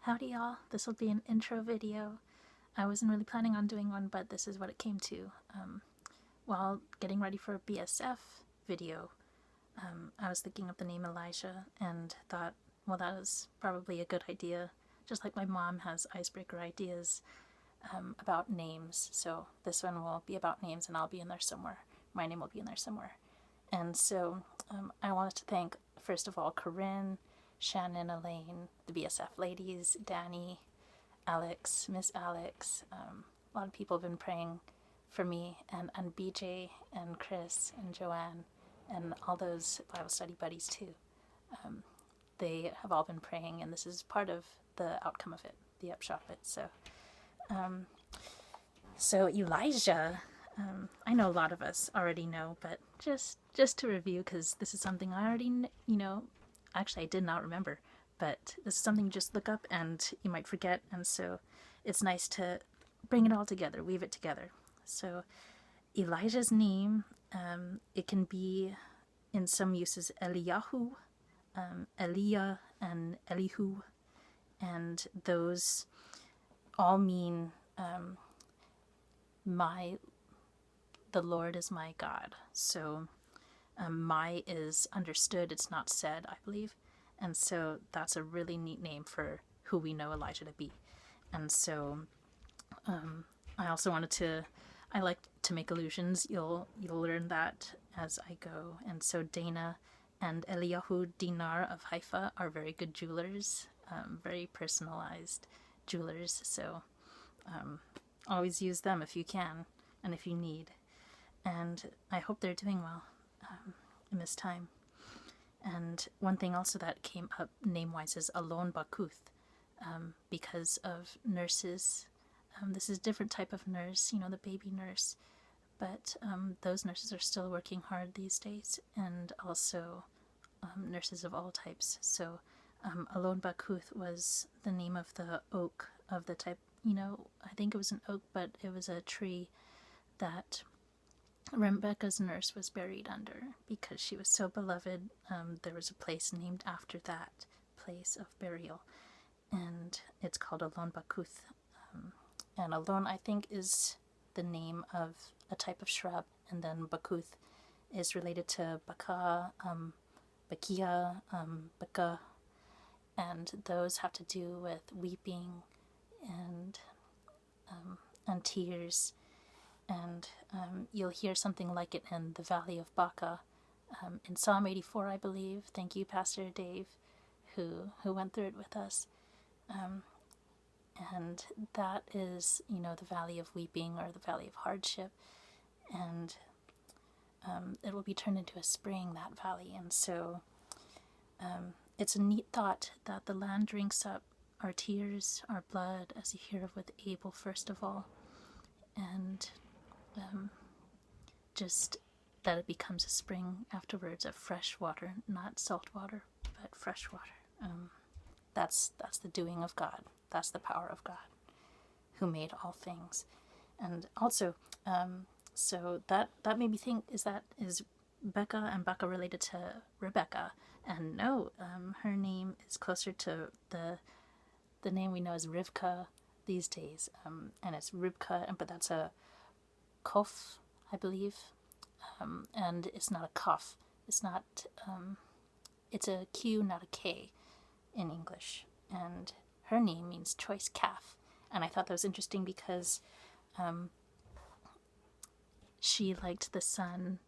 Howdy y'all, this will be an intro video. I wasn't really planning on doing one, but this is what it came to. While getting ready for a BSF video, I was thinking of the name Elijah and thought, well, that was probably a good idea. Just like my mom has icebreaker ideas about names, so this one will be about names and I'll be in there somewhere. My name will be in there somewhere. And so I wanted to thank, first of all, Corinne, Shannon, Elaine, the BSF ladies, Danny, Alex, Miss Alex. A lot of people have been praying for me, and BJ, and Chris, and Joanne, and all those Bible study buddies too. They have all been praying, and this is part of the outcome of it, the upshot of it. So Elijah, I know a lot of us already know, but just to review, because this is something I already, actually I did not remember, but this is something you just look up and you might forget, and so it's nice to bring it all together, weave it together. So Elijah's name, it can be in some uses Eliyahu, Eliah, and Elihu, and those all mean the Lord is my God. So my is understood, it's not said, I believe. And so that's a really neat name for who we know Elijah to be. And so I also I like to make allusions. You'll learn that as I go. And so Dana and Eliyahu Dinar of Haifa are very good jewelers, very personalized jewelers. So always use them if you can and if you need. And I hope they're doing well in this time. And one thing also that came up name-wise is Allon-bacuth, because of nurses. This is a different type of nurse, the baby nurse, but those nurses are still working hard these days, and also nurses of all types. So Allon-bacuth was the name of the oak of the type, I think it was an oak, but it was a tree that Rebekah's nurse was buried under because she was so beloved. There was a place named after that place of burial, and it's called Allon-bacuth. And Allon, I think, is the name of a type of shrub, and then bacuth is related to baka, bakia, baka, and those have to do with weeping and tears. And you'll hear something like it in the Valley of Baca, in Psalm 84, I believe. Thank you, Pastor Dave, who went through it with us. And that is, the Valley of Weeping or the Valley of Hardship. And it will be turned into a spring, that valley. And so it's a neat thought that the land drinks up our tears, our blood, as you hear of with Abel, first of all. And just that it becomes a spring afterwards of fresh water, not salt water, but fresh water. That's the doing of God. That's the power of God, who made all things. And also, so that made me think: is Becca and Baca related to Rebekah? And no, her name is closer to the name we know as Rivka these days, and it's Ribka, but that's a kof, I believe, and it's not a kaf. It's not. It's a Q, not a K, in English. And her name means choice calf, and I thought that was interesting because she liked the son.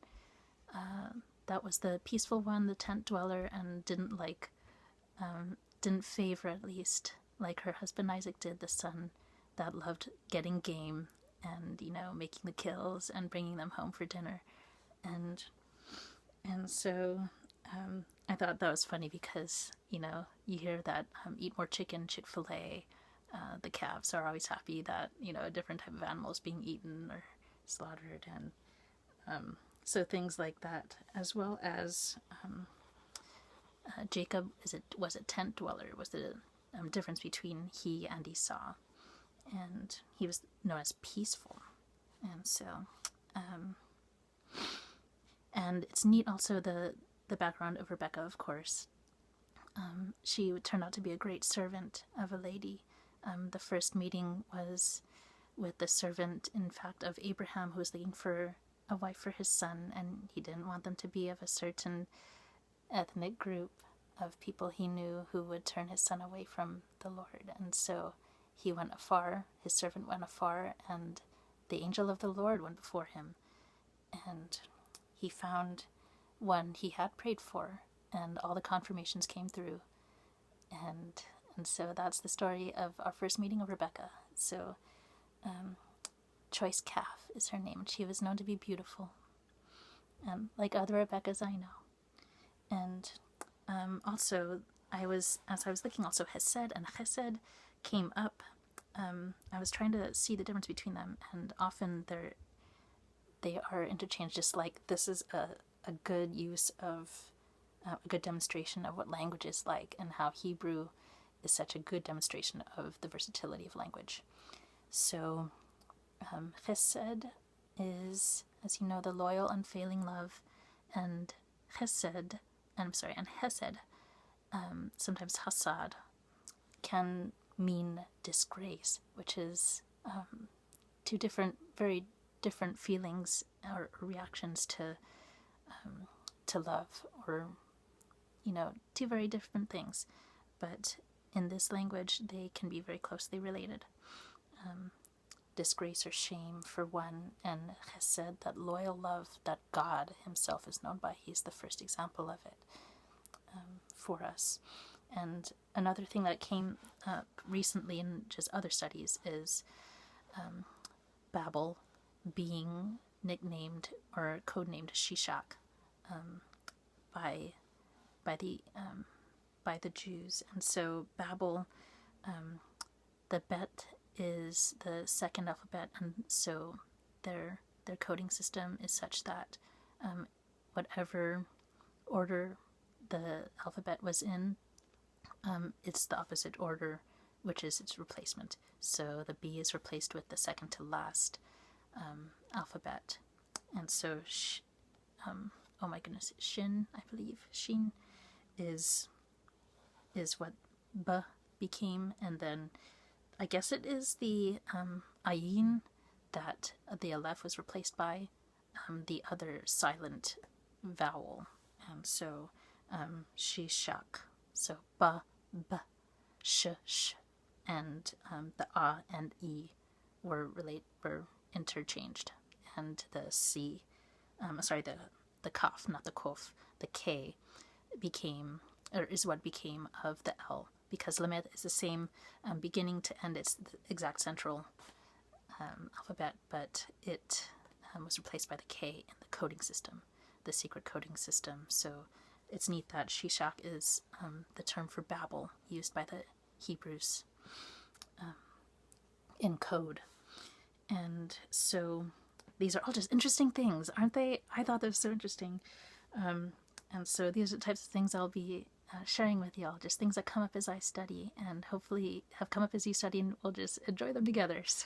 That was the peaceful one, the tent dweller, and didn't favor, at least, like her husband Isaac did, the son that loved getting game and making the kills and bringing them home for dinner. And so I thought that was funny because you hear that eat more chicken, Chick-fil-A, the calves are always happy that a different type of animal is being eaten or slaughtered, and so things like that, as well as Jacob was a tent dweller, was the difference between he and Esau, and he was known as peaceful. And so and it's neat also the background of Rebekah, of course. she turned out to be a great servant of a lady. The first meeting was with the servant, in fact, of Abraham, who was looking for a wife for his son, and he didn't want them to be of a certain ethnic group of people he knew who would turn his son away from the Lord. And so he went afar, his servant went afar, and the angel of the Lord went before him. And he found one he had prayed for, and all the confirmations came through. And so that's the story of our first meeting of Rebekah. So, Choice Calf is her name. She was known to be beautiful, like other Rebekahs I know. And also, as I was looking, also Hesed and Chesed came up. I was trying to see the difference between them, and often they are interchanged. Just like this is a good use of a good demonstration of what language is like, and how Hebrew is such a good demonstration of the versatility of language. So, Chesed is, as you know, the loyal, unfailing love, and Hesed, sometimes Hasad, can mean disgrace, which is two very different feelings or reactions to love, or two very different things. But in this language, they can be very closely related. Disgrace or shame for one, and chesed, that loyal love that God himself is known by. He's the first example of it for us. And another thing that came up recently in just other studies is Babel being nicknamed or codenamed Sheshak by the Jews. And so Babel, the bet is the second alphabet, and so their coding system is such that whatever order the alphabet was in, it's the opposite order, which is its replacement. So the B is replaced with the second to last alphabet. And so oh my goodness, Shin, I believe, Shin is what B became, and then I guess it is the Ayin that the Aleph was replaced by, the other silent vowel. And so Sheshak, so ba, b, sh, sh, and the A and E were interchanged, and the C, the Kaf, not the Kof, the K is what became of the L, because Lamed is the same beginning to end. It's the exact central alphabet, but it was replaced by the K in the coding system, the secret coding system. So it's neat that Sheshak is the term for Babel used by the Hebrews in code. And so these are all just interesting things, aren't they? I thought they were so interesting. And so these are the types of things I'll be sharing with y'all, just things that come up as I study, and hopefully have come up as you study, and we'll just enjoy them together. So,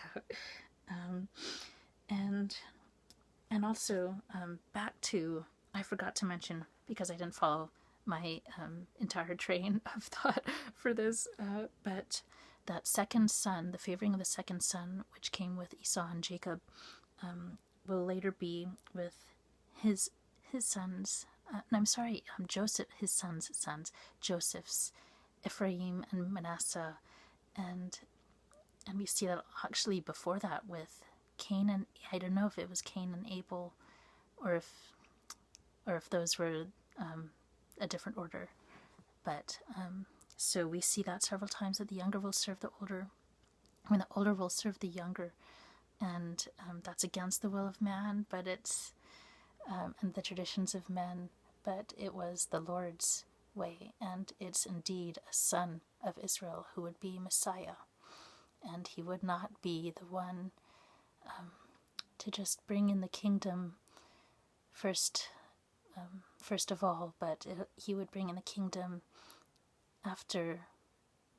and also back to, I forgot to mention, because I didn't follow my entire train of thought for this, but that second son, the favoring of the second son, which came with Esau and Jacob, will later be with his sons. Joseph, his sons, Joseph's, Ephraim and Manasseh, and we see that actually before that with Cain and, I don't know if it was Cain and Abel, or if those were a different order, but so we see that several times, that the younger will serve the older, the older will serve the younger, and that's against the will of man, but it's and the traditions of men, but it was the Lord's way, and it's indeed a son of Israel who would be Messiah, and he would not be the one to just bring in the kingdom first of all, but he would bring in the kingdom after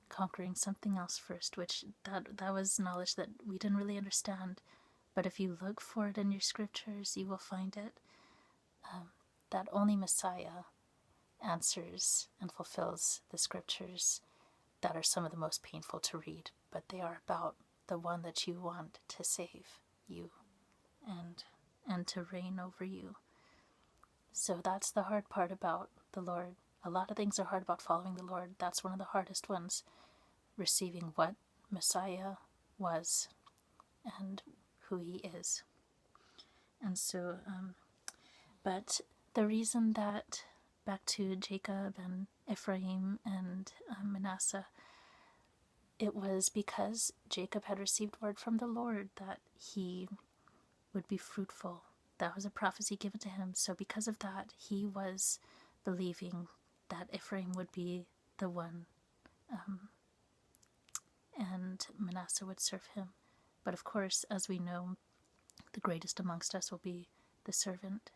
conquering something else first, which that was knowledge that we didn't really understand, but if you look for it in your scriptures, you will find it. That only Messiah answers and fulfills the scriptures that are some of the most painful to read, but they are about the one that you want to save you and to reign over you. So that's the hard part about the Lord. A lot of things are hard about following the Lord. That's one of the hardest ones, receiving what Messiah was and who he is. And so, but the reason that, back to Jacob and Ephraim and Manasseh, it was because Jacob had received word from the Lord that he would be fruitful. That was a prophecy given to him. So because of that, he was believing that Ephraim would be the one, and Manasseh would serve him. But of course, as we know, the greatest amongst us will be the servant,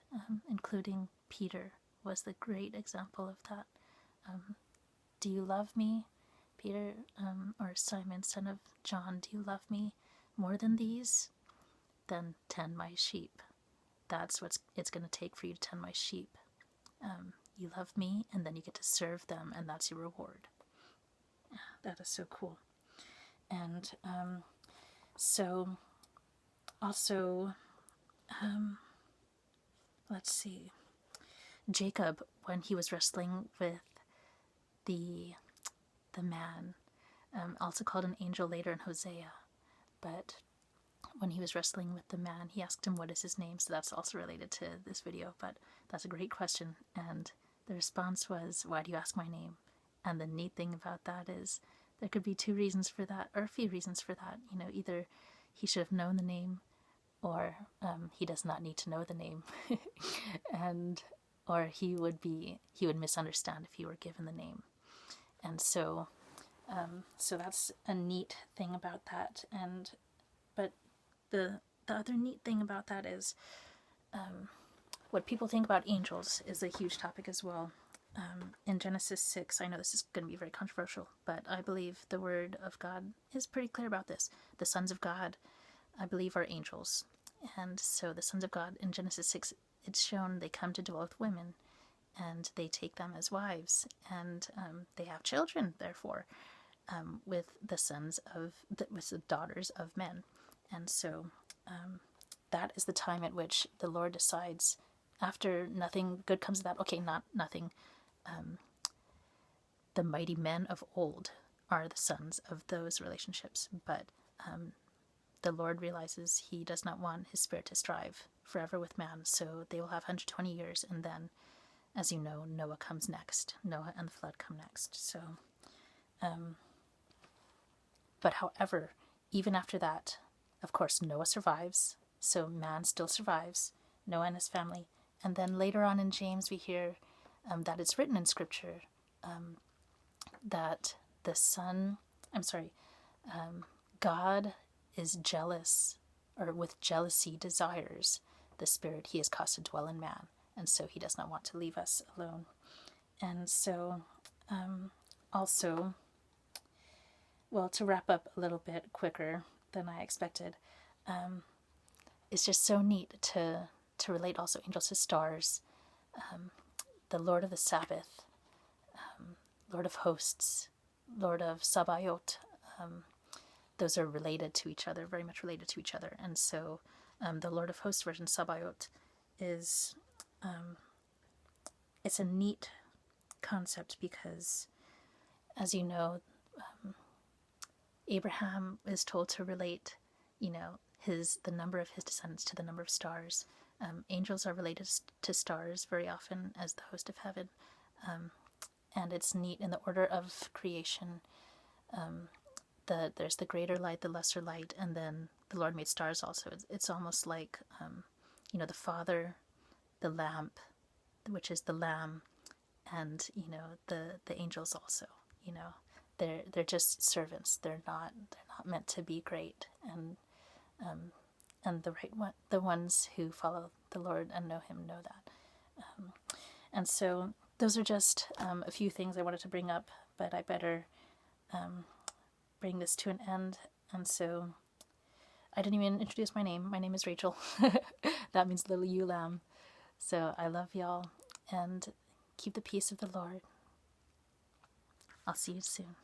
including Peter was the great example of that. Do you love me, Peter, or Simon, son of John, do you love me more than these? Then tend my sheep. That's what it's going to take for you to tend my sheep. You love me, and then you get to serve them, and that's your reward. That is so cool. And so also, let's see, Jacob, when he was wrestling with the man, also called an angel later in Hosea, but when he was wrestling with the man, he asked him what is his name, so that's also related to this video, but that's a great question, and the response was, why do you ask my name? And the neat thing about that is there could be two reasons for that, or a few reasons for that. You know, either he should have known the name, or he does not need to know the name, or he would misunderstand if he were given the name. And so that's a neat thing about that. But the other neat thing about that is what people think about angels is a huge topic as well. In Genesis 6, I know this is going to be very controversial, but I believe the word of God is pretty clear about this. The sons of God, I believe, are angels. And so the sons of God in Genesis 6, it's shown they come to dwell with women, and they take them as wives, and they have children, therefore, with the daughters of men. And so that is the time at which the Lord decides, after nothing good comes of that, okay, not nothing, the mighty men of old are the sons of those relationships, but the Lord realizes he does not want his spirit to strive forever with man, so they will have 120 years, and then, as you know, Noah comes next. Noah and the flood come next. So, but however, even after that, of course, Noah survives, so man still survives, Noah and his family, and then later on in James we hear that it's written in Scripture that God is jealous, or with jealousy desires the spirit he has caused to dwell in man, and so he does not want to leave us alone. And so also, well, to wrap up a little bit quicker than I expected, it's just so neat to relate also angels to stars. The Lord of the Sabbath, Lord of Hosts, Lord of Sabaoth, those are related to each other, very much related to each other. And so the Lord of Hosts version, Sabaoth, is it's a neat concept because, as you know, Abraham is told to relate, the number of his descendants to the number of stars. Angels are related to stars very often as the host of heaven. And it's neat in the order of creation. There's the greater light, the lesser light, and then the Lord made stars also. It's almost like, the Father, the lamp, which is the Lamb, and, the angels also, they're just servants. They're not meant to be great. And the ones who follow the Lord and know him know that. And so those are just a few things I wanted to bring up, but I better bring this to an end. And so I didn't even introduce my name. My name is Rachel. That means little ewe lamb. So I love y'all, and Keep the peace of the Lord. I'll see you soon.